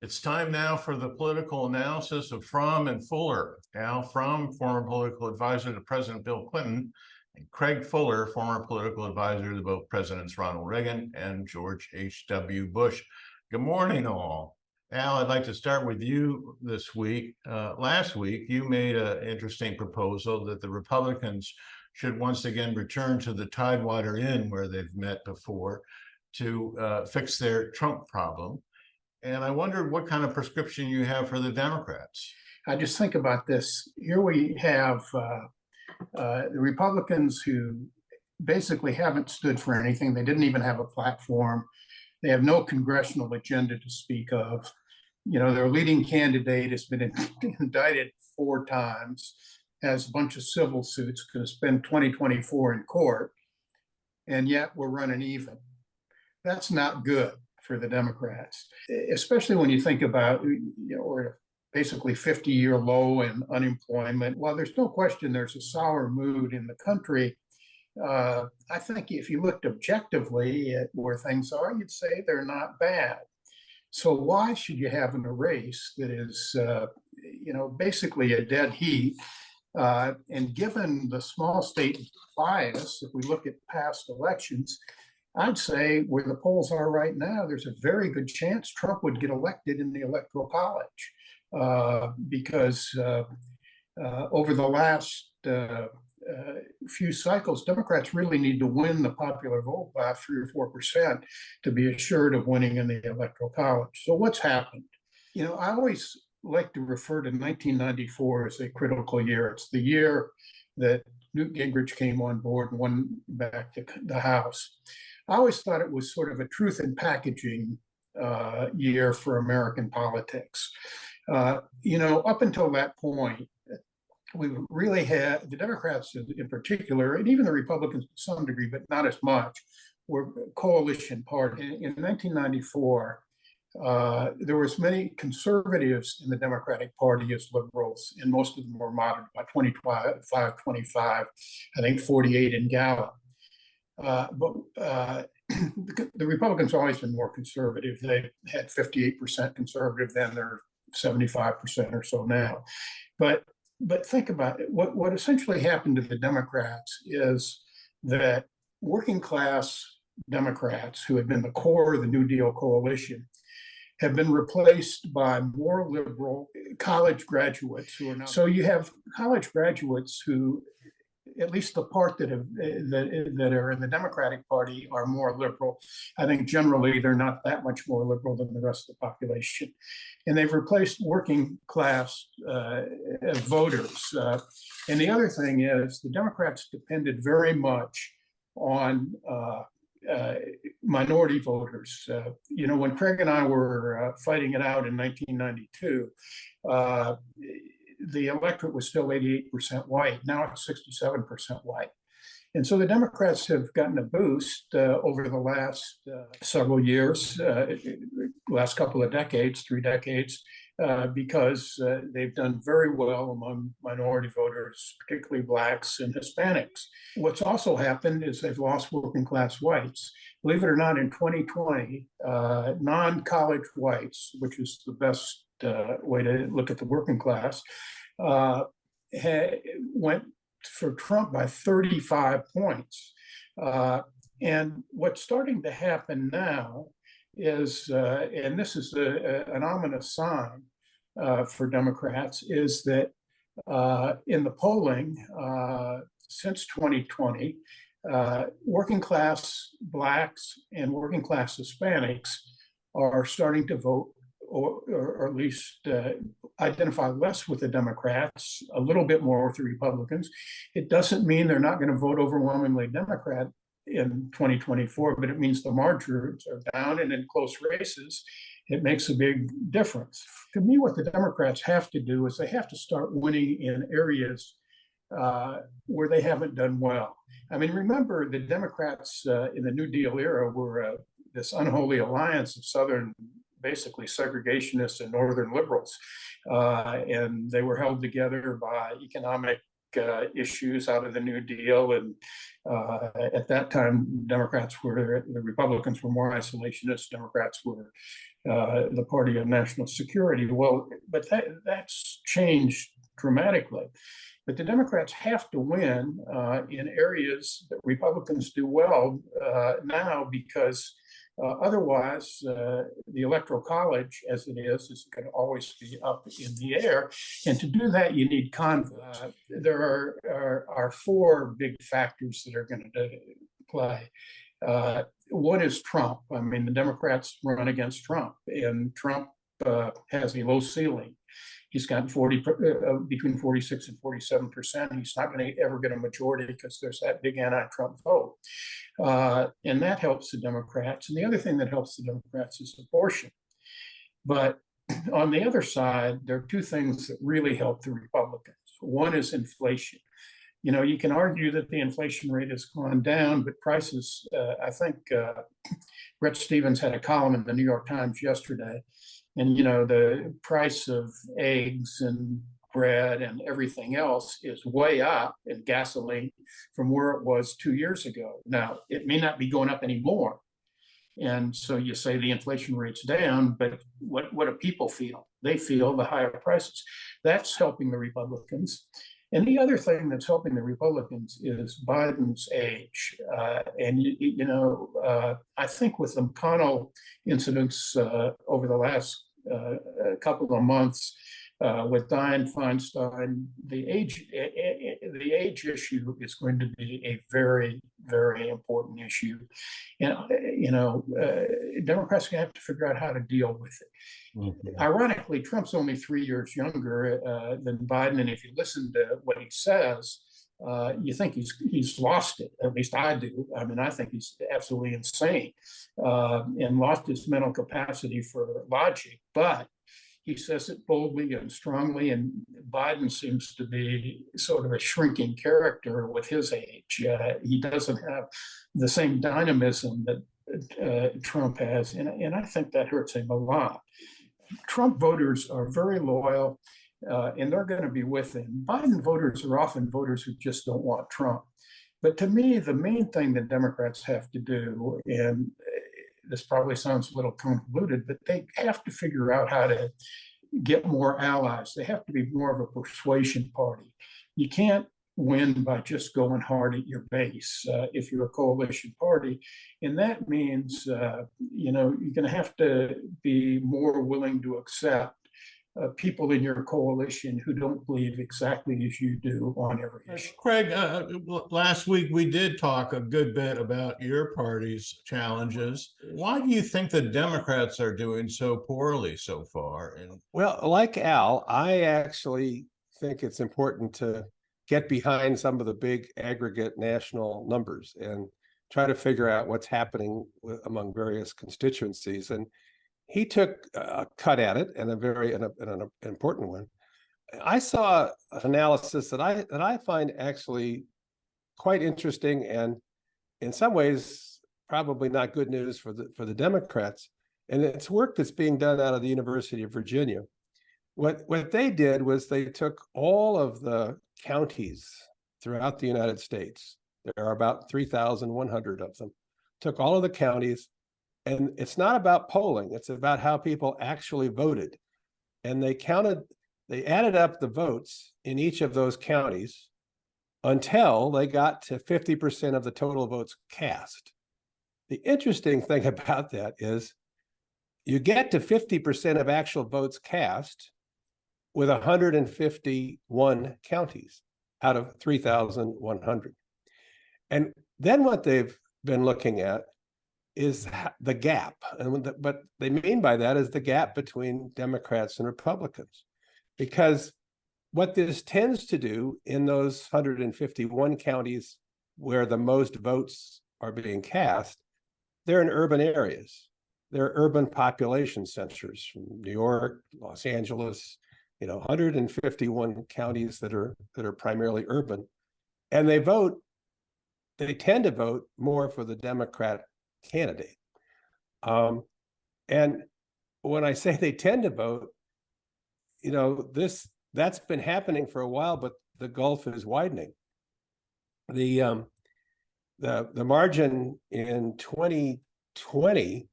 It's time now for the political analysis of Fromm and Fuller. Al Fromm, former political advisor to President Bill Clinton, and Craig Fuller, former political advisor to both Presidents Ronald Reagan and George H.W. Bush. Good morning, all. Al, I'd like to start with you this week. Last week, you made an interesting proposal that the Republicans should once again return to the Tidewater Inn where they've met before to fix their Trump problem. And I wondered what kind of prescription you have for the Democrats. I just think about this. Here we have the Republicans who basically haven't stood for anything. They didn't even have a platform. They have no congressional agenda to speak of. You know, their leading candidate has been indicted 4 times, has a bunch of civil suits, going to spend 2024 in court, and yet we're running even. That's not good for the Democrats, especially when you think about, we're at basically 50-year low in unemployment. While there's no question there's a sour mood in the country, I think if you looked objectively at where things are, you'd say they're not bad. So why should you have a race that is, basically a dead heat? And given the small state bias, if we look at past elections, I'd say where the polls are right now, there's a very good chance Trump would get elected in the Electoral College because over the last few cycles, Democrats really need to win the popular vote by 3 or 4% to be assured of winning in the Electoral College. So what's happened? You know, I always like to refer to 1994 as a critical year. It's the year that Newt Gingrich came on board and won back the House. I always thought it was sort of a truth in packaging year for American politics. Up until that point, we really had, the Democrats in particular, and even the Republicans to some degree, but not as much, were coalition party. In 1994, there was many conservatives in the Democratic Party as liberals, and most of them were moderate, about 25, I think 48 in Gallup. But the Republicans have always been more conservative. They had 58% conservative then, they're 75% or so now. But think about it. What essentially happened to the Democrats is that working class Democrats, who had been the core of the New Deal coalition, have been replaced by more liberal college graduates who are now. So you have college graduates who, at least the part that are in the Democratic Party, are more liberal. I think generally they're not that much more liberal than the rest of the population. And they've replaced working class voters. And the other thing is the Democrats depended very much on minority voters. When Craig and I were fighting it out in 1992, the electorate was still 88% white. Now it's 67% white. And so the Democrats have gotten a boost over the last several years, last couple of decades, 3 decades, because they've done very well among minority voters, particularly Blacks and Hispanics. What's also happened is they've lost working class whites. Believe it or not, in 2020, non-college whites, which is the best way to look at the working class, went for Trump by 35 points. And what's starting to happen now is, and this is an ominous sign for Democrats, is that in the polling since 2020, working class Blacks and working class Hispanics are starting to vote, or at least identify less with the Democrats, a little bit more with the Republicans. It doesn't mean they're not going to vote overwhelmingly Democrat in 2024, but it means the margins are down, and in close races, it makes a big difference. To me, what the Democrats have to do is they have to start winning in areas where they haven't done well. I mean, remember the Democrats in the New Deal era were this unholy alliance of Southern, basically segregationists and Northern liberals. And they were held together by economic issues out of the New Deal. And at that time, the Republicans were more isolationist. Democrats were the party of national security. Well, but that's changed dramatically. But the Democrats have to win in areas that Republicans do well now, because otherwise the Electoral College, as it is going to always be up in the air. And to do that, you need convoys. There are four big factors that are going to play. One is Trump. I mean, the Democrats run against Trump, and Trump has a low ceiling. He's got between 46 and 47%. He's not going to ever get a majority because there's that big anti-Trump vote. And that helps the Democrats. And the other thing that helps the Democrats is abortion. But on the other side, there are two things that really help the Republicans. One is inflation. You know, you can argue that the inflation rate has gone down, but prices, I think Bret Stephens had a column in the New York Times yesterday. And, you know, the price of eggs and bread and everything else is way up in gasoline from where it was 2 years ago. Now, it may not be going up anymore. And so you say the inflation rate's down, but what do people feel? They feel the higher prices. That's helping the Republicans. And the other thing that's helping the Republicans is Biden's age. I think with the McConnell incidents over the last couple of months, with Dianne Feinstein, the age issue is going to be a very, very important issue. And, Democrats are going to have to figure out how to deal with it. Mm-hmm. Ironically, Trump's only 3 years younger than Biden. And if you listen to what he says, you think he's lost it. At least I do. I mean, I think he's absolutely insane and lost his mental capacity for logic. But he says it boldly and strongly, and Biden seems to be sort of a shrinking character with his age. He doesn't have the same dynamism that Trump has, and I think that hurts him a lot. Trump voters are very loyal, and they're going to be with him. Biden voters are often voters who just don't want Trump. But to me, the main thing that Democrats have to do, and this probably sounds a little convoluted, but they have to figure out how to get more allies. They have to be more of a persuasion party. You can't win by just going hard at your base if you're a coalition party. And that means, you're going to have to be more willing to accept people in your coalition who don't believe exactly as you do on every issue. Craig, last week we did talk a good bit about your party's challenges. Why do you think the Democrats are doing so poorly so far? Well, like Al, I actually think it's important to get behind some of the big aggregate national numbers and try to figure out what's happening among various constituencies. And he took a cut at it, and an important one. I saw an analysis that I find actually quite interesting, and in some ways probably not good news for the Democrats. And it's work that's being done out of the University of Virginia. What they did was they took all of the counties throughout the United States. There are about 3,100 of them. Took all of the counties. And it's not about polling, it's about how people actually voted. And they added up the votes in each of those counties until they got to 50% of the total votes cast. The interesting thing about that is you get to 50% of actual votes cast with 151 counties out of 3,100. And then what they've been looking at is the gap. And what they mean by that is the gap between Democrats and Republicans. Because what this tends to do in those 151 counties where the most votes are being cast, they're in urban areas. They're urban population centers from New York, Los Angeles, 151 counties that are primarily urban. And they tend to vote more for the Democrat candidate. And when I say they tend to vote, that's been happening for a while, but the gulf is widening. The margin in 2020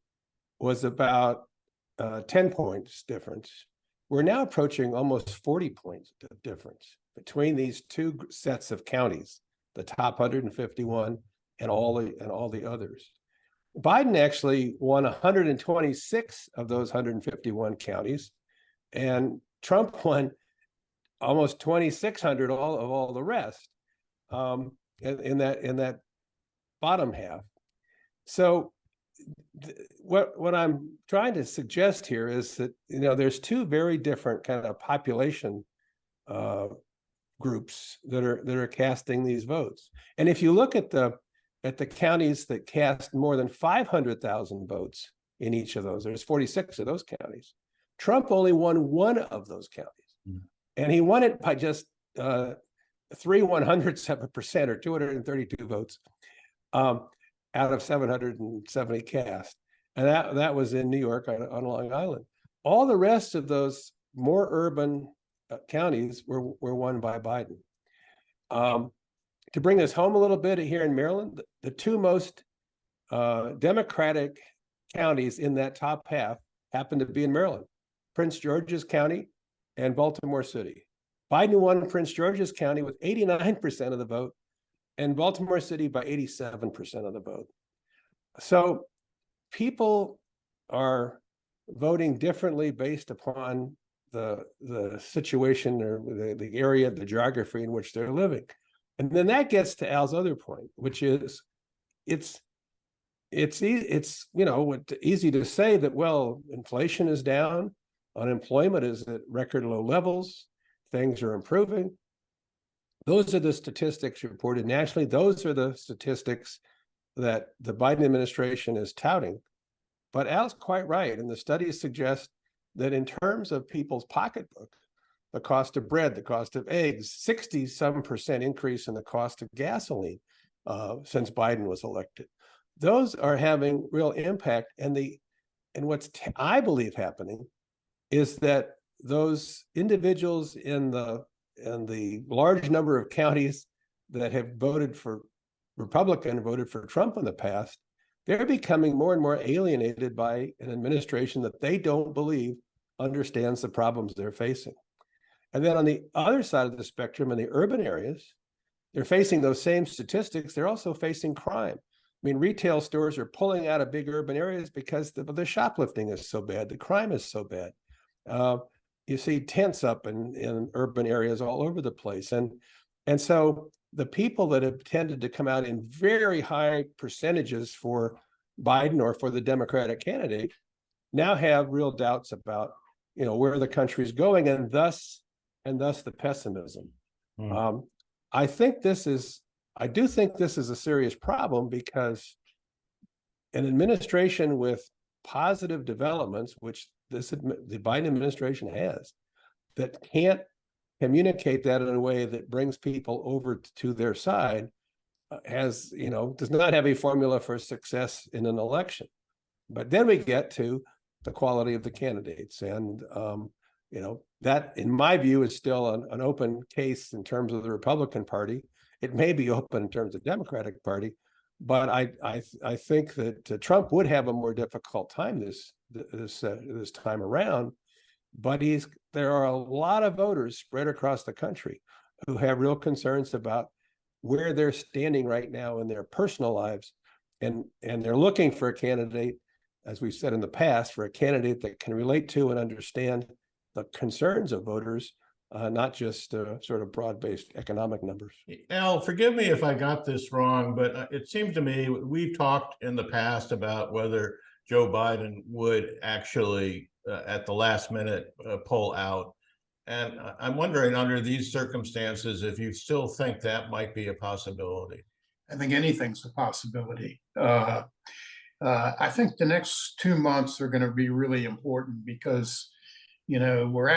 was about 10 points difference. We're now approaching almost 40 points of difference between these two sets of counties, the top 151 and all the others. Biden actually won 126 of those 151 counties, and Trump won almost 2,600 of all the rest in that bottom half. So what I'm trying to suggest here is that there's two very different kind of population groups that are casting these votes. And if you look at the counties that cast more than 500,000 votes in each of those, there's 46 of those counties. Trump only won one of those counties, and he won it by just 0.03% or 232 votes out of 770 cast, and that was in New York on Long Island. All the rest of those more urban counties were won by Biden. To bring this home a little bit, here in Maryland, the two most Democratic counties in that top half happen to be in Maryland: Prince George's County and Baltimore City. Biden won Prince George's County with 89% of the vote, and Baltimore City by 87% of the vote. So people are voting differently based upon the situation or the area, the geography in which they're living. And then that gets to Al's other point, which is it's easy to say that, well, inflation is down, unemployment is at record low levels, things are improving. Those are the statistics reported nationally. Those are the statistics that the Biden administration is touting. But Al's quite right, and the studies suggest that in terms of people's pocketbook, the cost of bread, the cost of eggs, 67% increase in the cost of gasoline since Biden was elected. Those are having real impact. And what's I believe happening is that those individuals in the large number of counties that have voted for Republican, voted for Trump in the past, they're becoming more and more alienated by an administration that they don't believe understands the problems they're facing. And then on the other side of the spectrum, in the urban areas, they're facing those same statistics. They're also facing crime. I mean, retail stores are pulling out of big urban areas because the shoplifting is so bad, the crime is so bad. You see tents up in urban areas all over the place. And so the people that have tended to come out in very high percentages for Biden or for the Democratic candidate now have real doubts about where the country's going, and thus the pessimism. I do think this is a serious problem, because an administration with positive developments, which the Biden administration has, that can't communicate that in a way that brings people over to their side, does not have a formula for success in an election. But then we get to the quality of the candidates, and that, in my view, is still an open case in terms of the Republican Party. It may be open in terms of the Democratic Party, but I think that Trump would have a more difficult time this time around. But there are a lot of voters spread across the country who have real concerns about where they're standing right now in their personal lives, and they're looking for a candidate, as we've said in the past, for a candidate that can relate to and understand the concerns of voters, not just sort of broad-based economic numbers. Al, forgive me if I got this wrong, but it seems to me we've talked in the past about whether Joe Biden would actually, at the last minute, pull out. And I'm wondering, under these circumstances, if you still think that might be a possibility. I think anything's a possibility. I think the next 2 months are going to be really important, because we're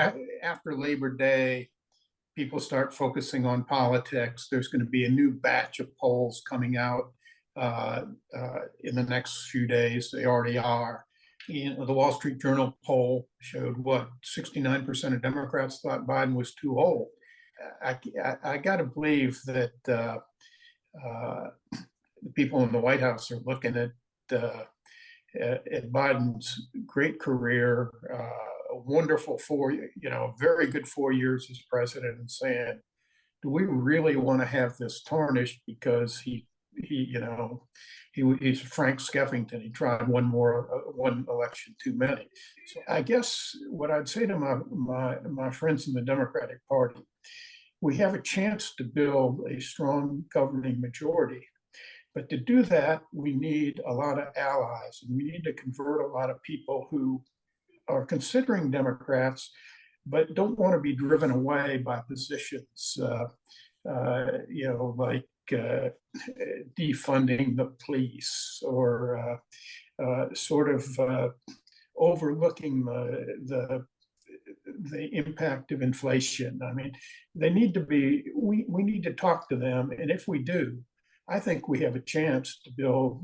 after Labor Day, people start focusing on politics. There's going to be a new batch of polls coming out in the next few days. They already are. The Wall Street Journal poll showed 69% of Democrats thought Biden was too old. I got to believe that the people in the White House are looking at at Biden's great career, a wonderful very good 4 years as president, and saying, do we really want to have this tarnished because he's Frank Skeffington. He tried one election too many. So I guess what I'd say to my friends in the Democratic Party, we have a chance to build a strong governing majority. But to do that, we need a lot of allies, and we need to convert a lot of people who are considering Democrats, but don't want to be driven away by positions, like defunding the police, or overlooking the impact of inflation. I mean, we need to talk to them, and if we do, I think we have a chance to build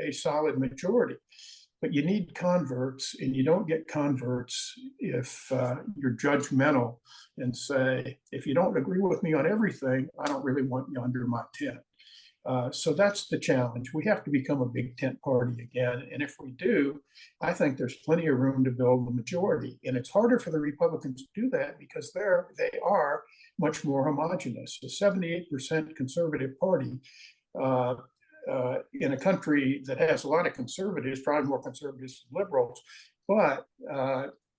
a solid majority. But you need converts, and you don't get converts if you're judgmental and say, if you don't agree with me on everything, I don't really want you under my tent. So that's the challenge. We have to become a big tent party again. And if we do, I think there's plenty of room to build the majority. And it's harder for the Republicans to do that because they are much more homogenous. The 78% conservative party in a country that has a lot of conservatives, probably more conservatives than liberals, but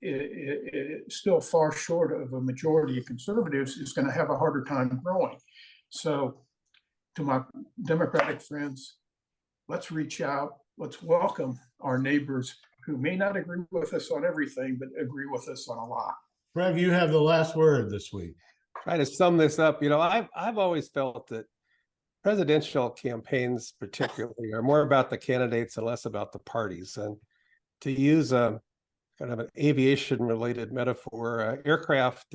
it's still far short of a majority of conservatives, is going to have a harder time growing. So to my Democratic friends, let's reach out, let's welcome our neighbors who may not agree with us on everything, but agree with us on a lot. Craig, you have the last word this week. Try to sum this up. I've always felt that presidential campaigns particularly are more about the candidates and less about the parties. And to use a kind of an aviation related metaphor, aircraft,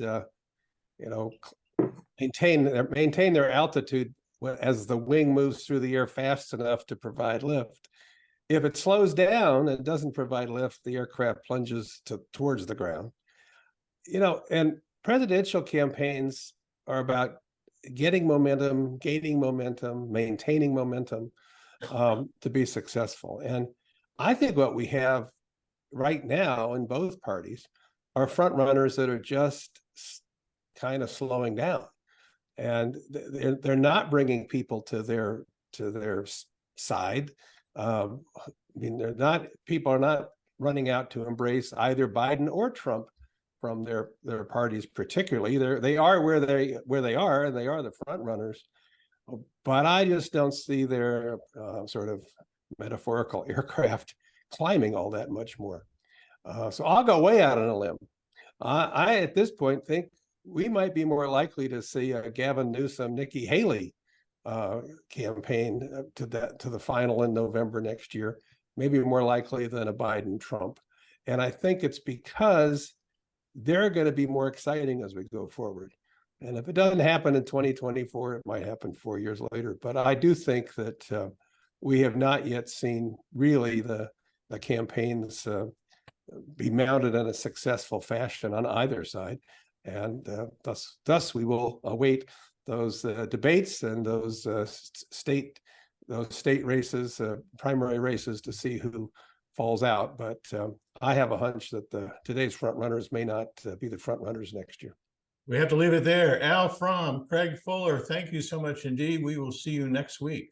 maintain their altitude as the wing moves through the air fast enough to provide lift. If it slows down and doesn't provide lift, the aircraft plunges towards the ground. And presidential campaigns are about getting momentum, gaining momentum, maintaining momentum to be successful. And I think what we have right now in both parties are front runners that are just kind of slowing down, and they're not bringing people to their side. People are not running out to embrace either Biden or Trump from their parties, particularly. They are where they are, and they are the front runners. But I just don't see their sort of metaphorical aircraft climbing all that much more. So I'll go way out on a limb. I at this point think we might be more likely to see a Gavin Newsom, Nikki Haley campaign to the final in November next year, maybe more likely than a Biden Trump. And I think it's because they're going to be more exciting as we go forward. And if it doesn't happen in 2024, it might happen 4 years later. But I do think that we have not yet seen really the campaigns be mounted in a successful fashion on either side. And thus we will await those debates and those state races, primary races, to see who falls out. But I have a hunch that today's front runners may not be the front runners next year. We have to leave it there. Al Fromm, Craig Fuller, thank you so much indeed. We will see you next week.